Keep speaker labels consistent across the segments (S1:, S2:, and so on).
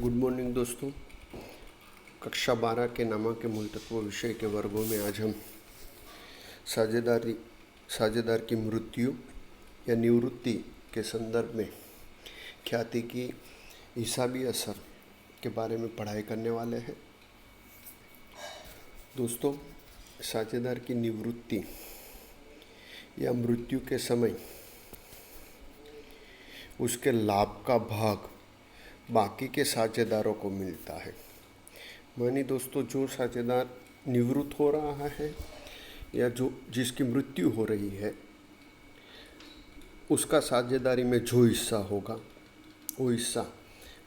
S1: Good morning दोस्तों। कक्षा 12 के नामक के मूल तत्व विषय के वर्गों में आज हम साझेदार की मृत्यु या निवृत्ति के संदर्भ में ख्याति की हिसाबी असर के बारे में पढ़ाई करने वाले हैं। दोस्तों, साझेदार की निवृत्ति या मृत्यु के समय उसके लाभ का भाग बाकी के साझेदारों को मिलता है। मानी दोस्तों, जो साझेदार निवृत्त हो रहा है या जिसकी मृत्यु हो रही है, उसका साझेदारी में जो हिस्सा होगा वो हिस्सा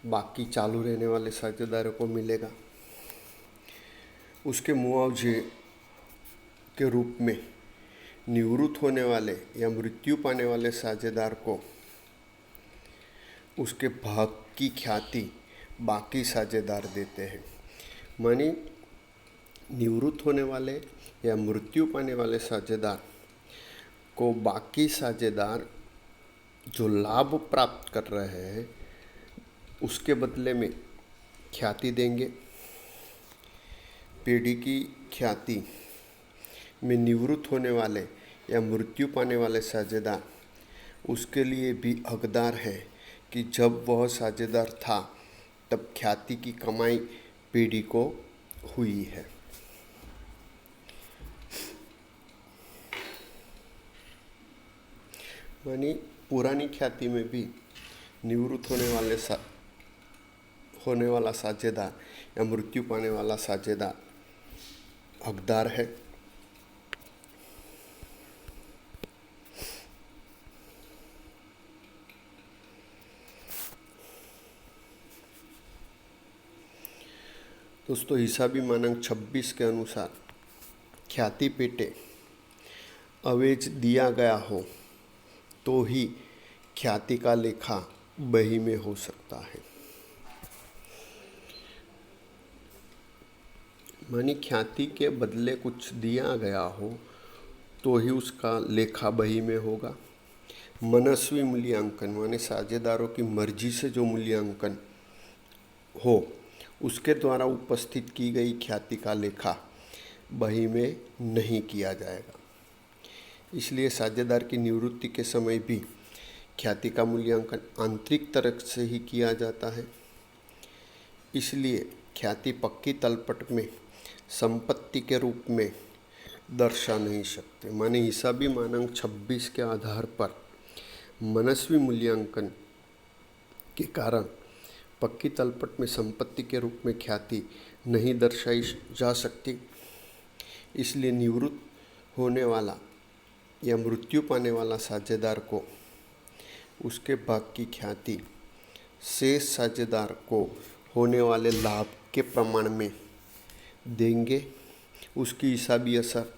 S1: बाकी चालू रहने वाले साझेदारों को मिलेगा। उसके मुआवजे के रूप में निवृत्त होने वाले या मृत्यु पाने वाले साझेदार को उसके भाग की ख्याति बाकी साझेदार देते हैं। मानी निवृत्त होने वाले या मृत्यु पाने वाले साझेदार को बाकी साझेदार जो लाभ प्राप्त कर रहे हैं उसके बदले में ख्याति देंगे। पीढ़ी की ख्याति में निवृत्त होने वाले या मृत्यु पाने वाले साझेदार उसके लिए भी हकदार है कि जब वह साझेदार था तब ख्याति की कमाई पीढ़ी को हुई है। मानी पुरानी ख्याति में भी निवृत्त होने वाला साझेदार या मृत्यु पाने वाला साझेदार हकदार है। दोस्तों, हिसाबी मानक 26 के अनुसार ख्याति पेटे अवेज दिया गया हो तो ही ख्याति का लेखा बही में हो सकता है। मानी ख्याति के बदले कुछ दिया गया हो तो ही उसका लेखा बही में होगा। मनस्वी मूल्यांकन माने साझेदारों की मर्जी से जो मूल्यांकन हो उसके द्वारा उपस्थित की गई ख्याति का लेखा बही में नहीं किया जाएगा। इसलिए साझेदार की निवृत्ति के समय भी ख्याति का मूल्यांकन आंतरिक तरफ से ही किया जाता है। इसलिए ख्याति पक्की तलपट में संपत्ति के रूप में दर्शा नहीं सकते। माने हिसाबी मानक 26 के आधार पर मनस्वी मूल्यांकन के कारण पक्की तलपट में संपत्ति के रूप में ख्याति नहीं दर्शाई जा सकती। इसलिए निवृत्त होने वाला या मृत्यु पाने वाला साझेदार को उसके भाग की ख्याति शेष साझेदार को होने वाले लाभ के प्रमाण में देंगे। उसकी हिसाबी असर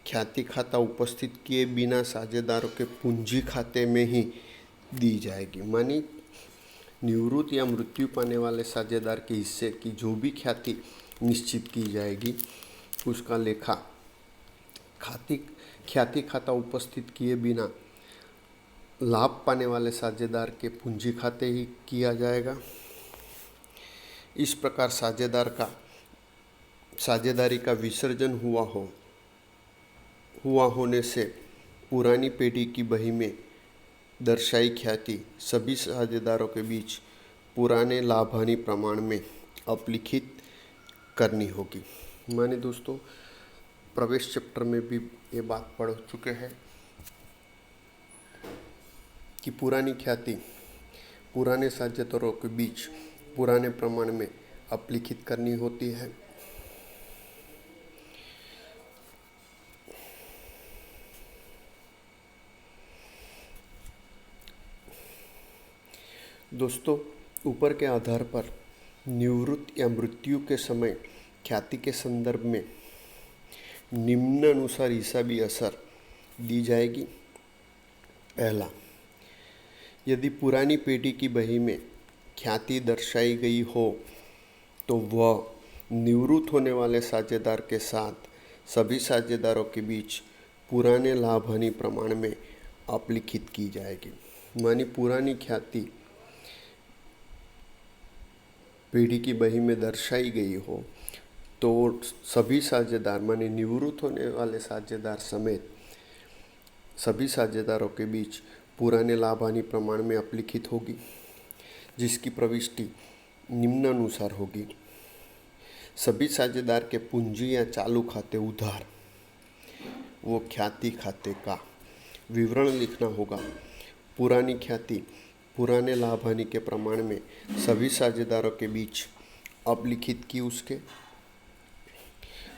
S1: ख्याति खाता उपस्थित किए बिना साझेदारों के पूंजी खाते में ही दी जाएगी। मानी निवृत्त या मृत्यु पाने वाले साझेदार के हिस्से की जो भी ख्याति निश्चित की जाएगी उसका लेखा ख्याति खाता उपस्थित किए बिना लाभ पाने वाले साझेदार के पूंजी खाते ही किया जाएगा। इस प्रकार साझेदारी का विसर्जन हुआ होने से पुरानी पीढ़ी की बही में दर्शाई ख्याति सभी साझेदारों के बीच पुराने लाभ हानि प्रमाण में अपलिखित करनी होगी। माने दोस्तों, प्रवेश चैप्टर में भी ये बात पढ़ चुके हैं कि पुरानी ख्याति पुराने साझेदारों के बीच पुराने प्रमाण में अपलिखित करनी होती है। दोस्तों, ऊपर के आधार पर निवृत्ति या मृत्यु के समय ख्याति के संदर्भ में निम्नानुसार हिसाबी असर दी जाएगी। पहला, यदि पुरानी पीढ़ी की बही में ख्याति दर्शाई गई हो तो वह निवृत्त होने वाले साझेदार के साथ सभी साझेदारों के बीच पुराने लाभ हानि प्रमाण में अपलिखित की जाएगी। मानी पुरानी ख्याति पीढ़ी की बही में दर्शाई गई हो तो सभी साझेदार माने निवृत्त होने वाले साझेदार समेत सभी साझेदारों के बीच पुराने लाभ हानि प्रमाण में अपलिखित होगी, जिसकी प्रविष्टि निम्नानुसार होगी। सभी साझेदार के पूंजी या चालू खाते उधार वो ख्याति खाते का विवरण लिखना होगा। पुरानी ख्याति पुराने लाभ हानि के प्रमाण में सभी साझेदारों के बीच अपलिखित की उसके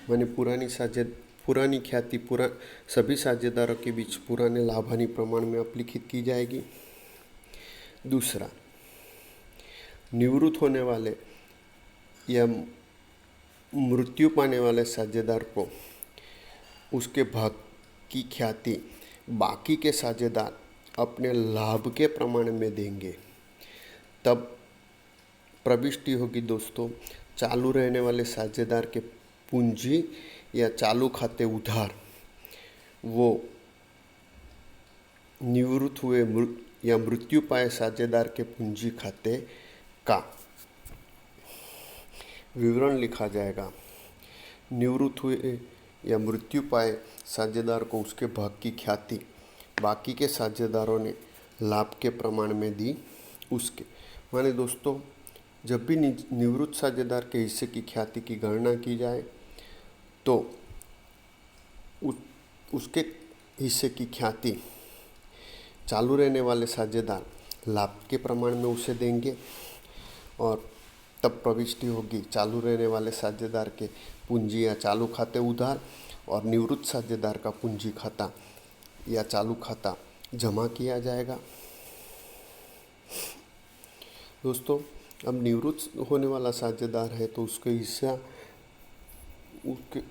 S1: माने पुरानी ख्याति सभी साझेदारों के बीच पुराने लाभ हानि प्रमाण में अपलिखित की जाएगी। दूसरा, निवृत्त होने वाले या मृत्यु पाने वाले साझेदार को उसके भाग की ख्याति बाकी के साझेदार अपने लाभ के प्रमाण में देंगे। तब प्रविष्टि होगी दोस्तों, चालू रहने वाले साझेदार के पूंजी या चालू खाते उधार वो निवृत्त हुए या मृत्यु पाए साझेदार के पूंजी खाते का विवरण लिखा जाएगा। निवृत्त हुए या मृत्यु पाए साझेदार को उसके भाग की ख्याति बाकी के साझेदारों ने लाभ के प्रमाण में दी उसके माने दोस्तों, जब भी निवृत्त साझेदार के हिस्से की ख्याति की गणना की जाए तो उसके हिस्से की ख्याति चालू रहने वाले साझेदार लाभ के प्रमाण में उसे देंगे और तब प्रविष्टि होगी चालू रहने वाले साझेदार के पूंजी या चालू खाते उधार और निवृत्त साझेदार का पूंजी खाता या चालू खाता जमा किया जाएगा। दोस्तों, अब निवृत्त होने वाला साझेदार है तो उसके हिस्सा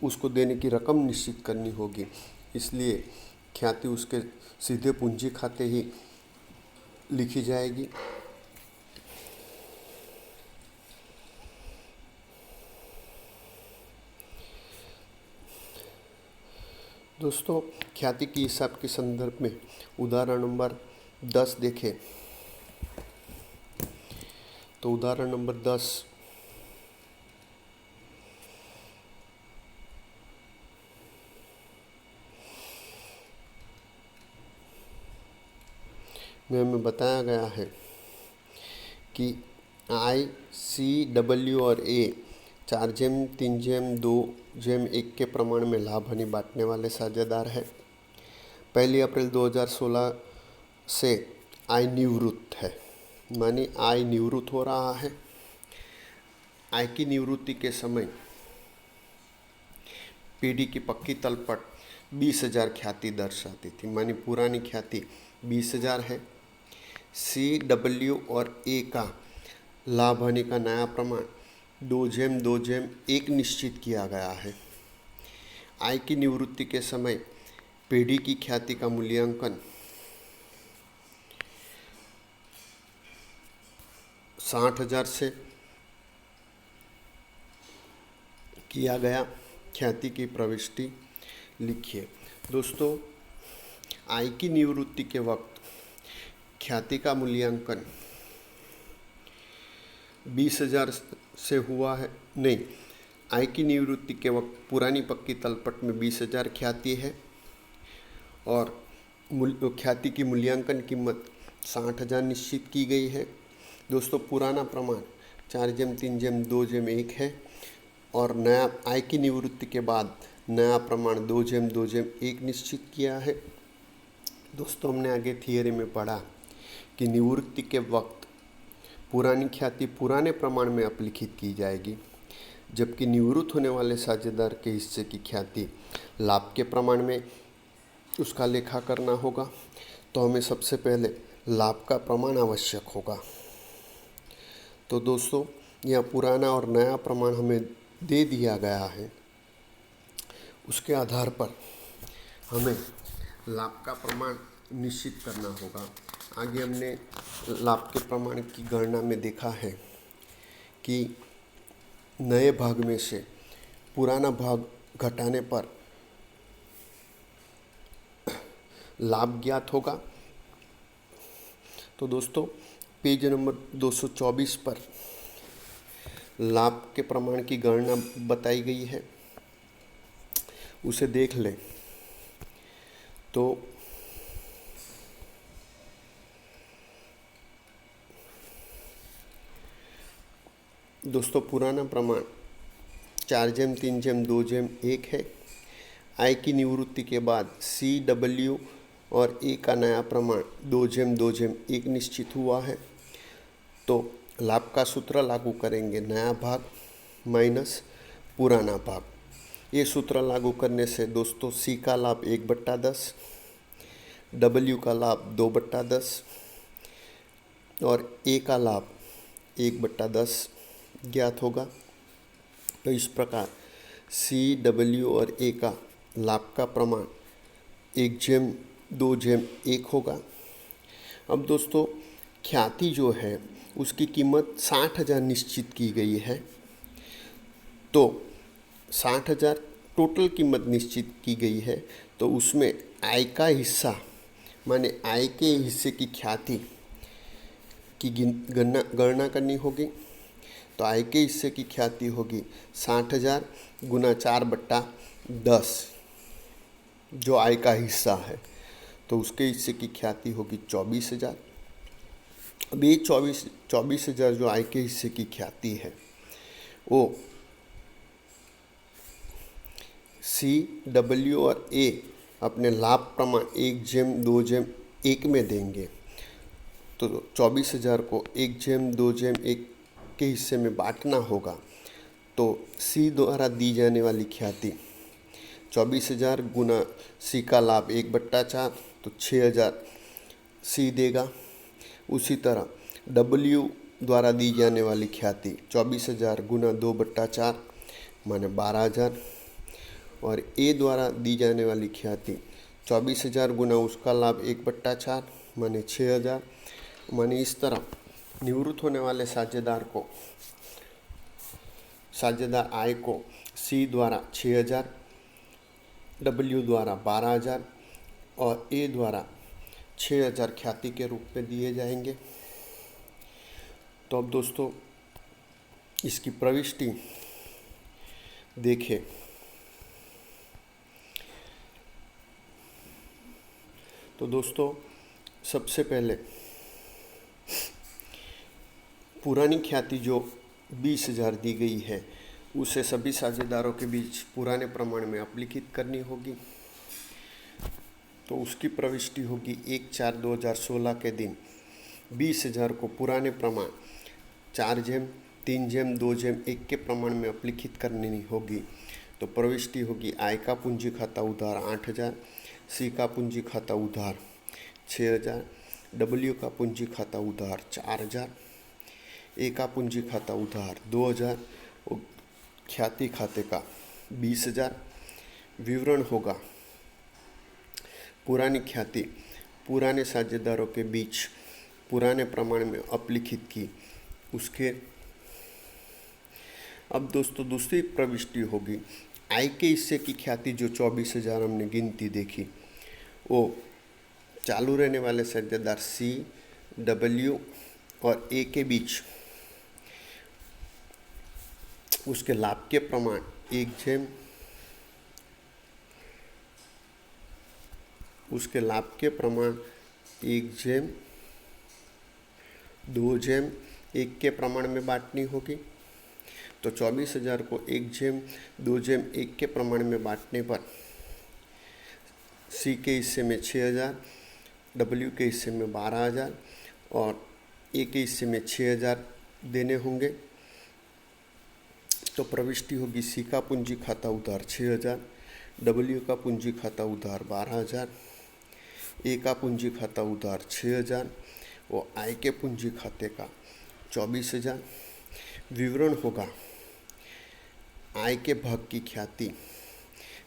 S1: उसको देने की रकम निश्चित करनी होगी, इसलिए ख्याति उसके सीधे पूंजी खाते ही लिखी जाएगी। दोस्तों, ख्याति की हिसाब के संदर्भ में उदाहरण नंबर 10 देखें तो उदाहरण नंबर 10 में हमें बताया गया है कि आई, सी, डब्ल्यू और ए 4/3/2/1 के प्रमाण में लाभ हानि बांटने वाले साझेदार है। 1 अप्रैल 2016 से आई निवृत्त है, माने आई निवृत्त हो रहा है। आई की निवृत्ति के समय पीढ़ी की पक्की तलपट 20,000 ख्याति दर्शाती थी, मानी पुरानी ख्याति 20,000 है। सी, डब्ल्यू और ए का लाभ हानि का नया प्रमाण 2/2/1 निश्चित किया गया है। आई की निवृत्ति के समय पीढ़ी की ख्याति का मूल्यांकन 60,000 से किया गया। ख्याति की प्रविष्टि लिखिए। दोस्तों, आई की निवृत्ति के वक्त ख्याति का मूल्यांकन 20,000 से हुआ है। नहीं, आई की निवृत्ति के वक्त पुरानी पक्की तलपट में 20,000 ख्याति है और ख्याति की मूल्यांकन कीमत 60,000 निश्चित की गई है। दोस्तों, पुराना प्रमाण 4/3/2/1 है और नया आई की निवृत्ति के बाद नया प्रमाण 2/2/1 निश्चित किया है। दोस्तों, हमने आगे थियरी में पढ़ा कि निवृत्ति के वक्त पुरानी ख्याति पुराने प्रमाण में अपलिखित की जाएगी, जबकि निवृत्त होने वाले साझेदार के हिस्से की ख्याति लाभ के प्रमाण में उसका लेखा करना होगा। तो हमें सबसे पहले लाभ का प्रमाण आवश्यक होगा। तो दोस्तों, यह पुराना और नया प्रमाण हमें दे दिया गया है, उसके आधार पर हमें लाभ का प्रमाण निश्चित करना होगा। आगे हमने लाभ के प्रमाण की गणना में देखा है कि नए भाग में से पुराना भाग घटाने पर लाभ ज्ञात होगा। तो दोस्तों, पेज नंबर 224 पर लाभ के प्रमाण की गणना बताई गई है, उसे देख लें। तो दोस्तों पुराना प्रमाण 4/3/2/1 है। आय की निवृत्ति के बाद CW और ए का नया प्रमाण 2/2/1 निश्चित हुआ है। तो लाभ का सूत्र लागू करेंगे, नया भाग माइनस पुराना भाग। ये सूत्र लागू करने से दोस्तों C का लाभ 1/10, W का लाभ 2/10 और A का लाभ 1/10 ज्ञात होगा। तो इस प्रकार CW और A का लाभ का प्रमाण 1/2/1 होगा। अब दोस्तों ख्याति जो है उसकी कीमत 60,000 निश्चित की गई है। तो 60,000 टोटल कीमत निश्चित की गई है, तो उसमें आय का हिस्सा माने आय के हिस्से की ख्याति की गणना करनी होगी। तो आय के हिस्से की ख्याति होगी 60,000 गुना 4/10, जो आय का हिस्सा है। तो उसके हिस्से की ख्याति होगी 24,000। अब ये 24,000 जो आय के हिस्से की ख्याति है वो CW और A अपने लाभ प्रमाण 1/2/1 में देंगे। तो 24,000 को 1/2/1 के हिस्से में बांटना होगा। तो C द्वारा दी जाने वाली ख्याति 24,000 गुना C का लाभ 1/4, तो 6,000 C देगा। उसी तरह W द्वारा दी जाने वाली ख्याति 24,000 गुना 2/4 माने 12,000 और A द्वारा दी जाने वाली ख्याति 24,000 गुना उसका लाभ 1/4 माने 6,000। माने इस तरह निवृत्त होने वाले साझेदार आय को C द्वारा 6,000, W द्वारा 12,000 और A द्वारा 6,000 ख्याति के रूप में दिए जाएंगे। तो अब दोस्तों इसकी प्रविष्टि देखें। तो दोस्तों सबसे पहले पुरानी ख्याति जो 20,000 दी गई है उसे सभी साझेदारों के बीच पुराने प्रमाण में अपलिखित करनी होगी। तो उसकी प्रविष्टि होगी 1/4/2016 के दिन 20,000 को पुराने प्रमाण 4/3/2/1 के प्रमाण में अपलिखित करनी होगी। तो प्रविष्टि होगी आय का पूंजी खाता उधार 8,000, C का पूंजी खाता उधार 6,000, W का पूंजी खाता उधार 4,000, A का पूंजी खाता उधार 2,000 और ख्याति खाते का 20,000। विवरण होगा पुरानी ख्याति पुराने साझेदारों के बीच पुराने प्रमाण में अपलिखित की उसके। अब दोस्तों दूसरी प्रविष्टि होगी आय के हिस्से की ख्याति जो 24,000 हमने गिनती देखी, वो चालू रहने वाले साझेदार C, W और A के बीच उसके लाभ के प्रमाण 1/2/1 के प्रमाण में बांटनी होगी। तो 24,000 को 1/2/1 के प्रमाण में बांटने पर C के हिस्से में 6,000, W के हिस्से में 12,000 और A के हिस्से में 6,000 देने होंगे। तो प्रविष्टि होगी C का पूंजी खाता उधार 6,000, W का पूंजी खाता उधार 12,000, A का पूंजी खाता उधार 6,000 और आय के पूंजी खाते का 24,000। विवरण होगा आय के भाग की ख्याति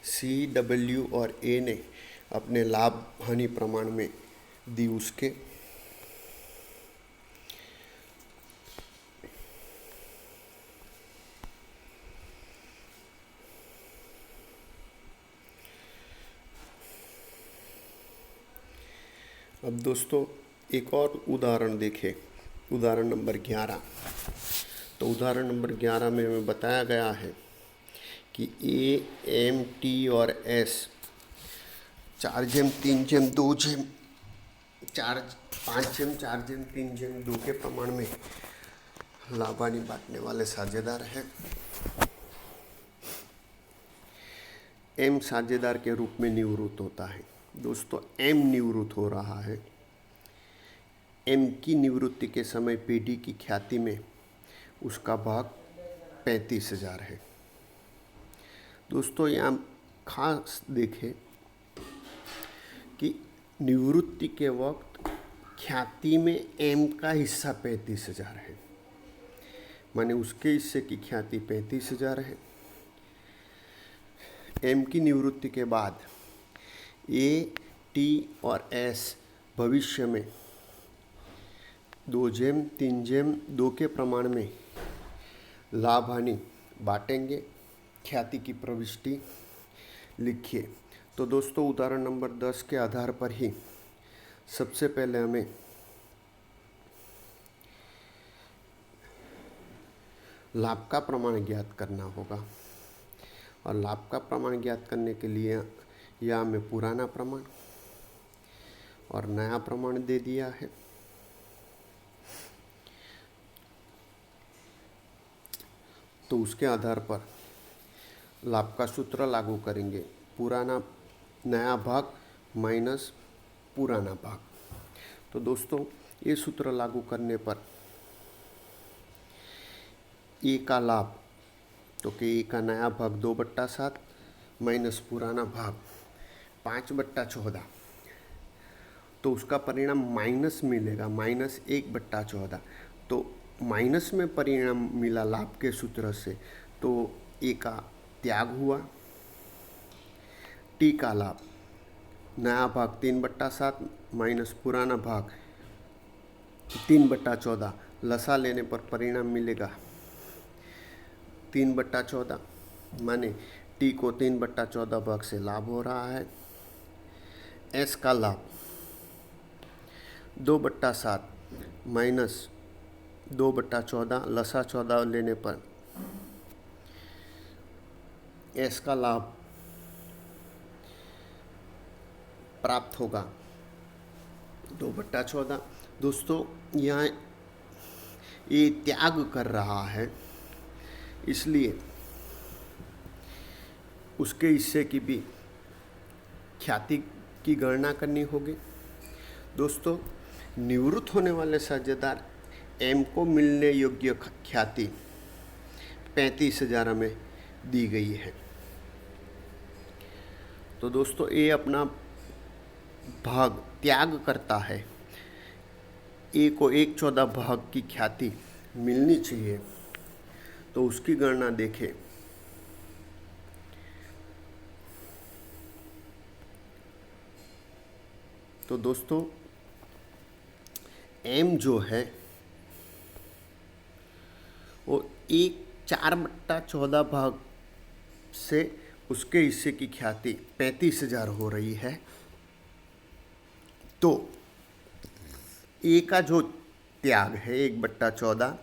S1: C, W और A ने अपने लाभ हानि प्रमाण में दी उसके। अब दोस्तों एक और उदाहरण देखें, उदाहरण नंबर 11। तो उदाहरण नंबर 11 में हमें बताया गया है कि ए, एम, टी और एस 4/3/2/5/4/3/2 के प्रमाण में लाभ हानि बांटने वाले साझेदार हैं। एम साझेदार के रूप में निवृत्त होता है। दोस्तों, एम निवृत्त हो रहा है। एम की निवृत्ति के समय पेढ़ी की ख्याति में उसका भाग 35,000 है। दोस्तों, यहाँ खास देखें कि निवृत्ति के वक्त ख्याति में एम का हिस्सा 35,000 है, माने उसके हिस्से की ख्याति 35,000 है। एम की निवृत्ति के बाद ए, टी और एस भविष्य में 2/3/2 के प्रमाण में लाभ हानि बांटेंगे। ख्याति की प्रविष्टि लिखिए। तो दोस्तों, उदाहरण नंबर 10 के आधार पर ही सबसे पहले हमें लाभ का प्रमाण ज्ञात करना होगा। और लाभ का प्रमाण ज्ञात करने के लिए यह हमें पुराना प्रमाण और नया प्रमाण दे दिया है। तो उसके आधार पर लाभ का सूत्र लागू करेंगे। पुराना नया भाग माइनस पुराना भाग। तो दोस्तों, ये सूत्र लागू करने पर ए का लाभ, तो कि ए का नया भाग 2/7 माइनस पुराना भाग 5/14, तो उसका परिणाम माइनस मिलेगा, -1/14। तो माइनस में परिणाम मिला लाभ के सूत्र से, तो ए का त्याग हुआ। टी का लाभ, नया भाग 3/7 माइनस पुराना भाग 3/14, लसा लेने पर परिणाम मिलेगा 3/14, माने टी को 3/14 भाग से लाभ हो रहा है। एस का लाभ 2/7 माइनस 2/14, लसा 14 लेने पर एस का लाभ प्राप्त होगा 2/14। दोस्तों, यहाँ ये त्याग कर रहा है, इसलिए उसके हिस्से की भी ख्याति की गणना करनी होगी। दोस्तों, निवृत्त होने वाले साझेदार एम को मिलने योग्य ख्याति 35,000 में दी गई है। तो दोस्तों, ए अपना भाग त्याग करता है। ए को 1/14 भाग की ख्याति मिलनी चाहिए, तो उसकी गणना देखें। तो दोस्तों, एम जो है वो 4/14 भाग से उसके हिस्से की ख्याति 35,000 हो रही है। तो ए का जो त्याग है 1/14,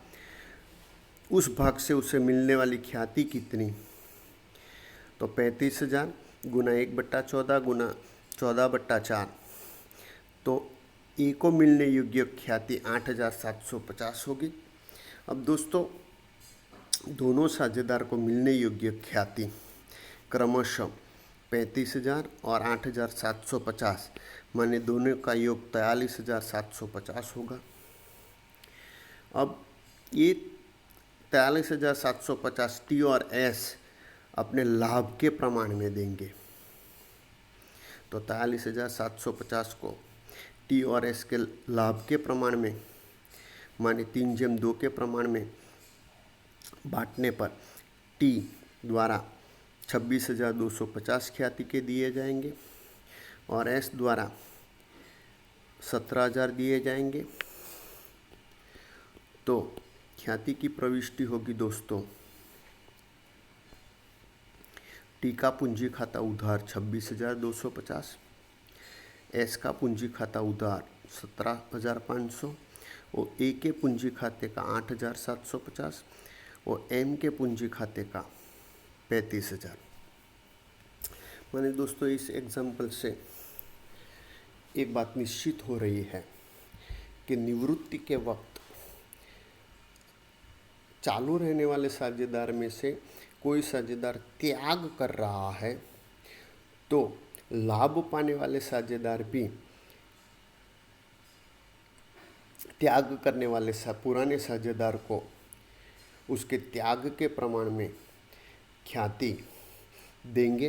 S1: उस भाग से उसे मिलने वाली ख्याति कितनी, तो 35,000 गुना 1/14 गुना 14/4, तो ए को मिलने योग्य ख्याति 8,750 होगी। अब दोस्तों, दोनों साझेदार को मिलने योग्य ख्याति क्रमशः 35,000 और 8,750, माने दोनों का योग 43,750 होगा। अब ये 43,750 टी और एस अपने लाभ के प्रमाण में देंगे। तो 43,750 को टी और एस के लाभ के प्रमाण में, माने 3/2 के प्रमाण में बांटने पर टी द्वारा 26,250 ख्याति के दिए जाएंगे और एस द्वारा 17,000 दिए जाएंगे। तो ख्याति की प्रविष्टि होगी दोस्तों, टी का पूंजी खाता उधार 26,250, एस का पूंजी खाता उधार 17,500 और ए के पूंजी खाते का 8,750, और एम के पूंजी खाते का 35,000। माने दोस्तों इस एग्जाम्पल से एक बात निश्चित हो रही है कि निवृत्ति के वक्त चालू रहने वाले साझेदार में से कोई साझेदार त्याग कर रहा है तो लाभ पाने वाले साझेदार भी त्याग करने वाले पुराने साझेदार को उसके त्याग के प्रमाण में ख्याति देंगे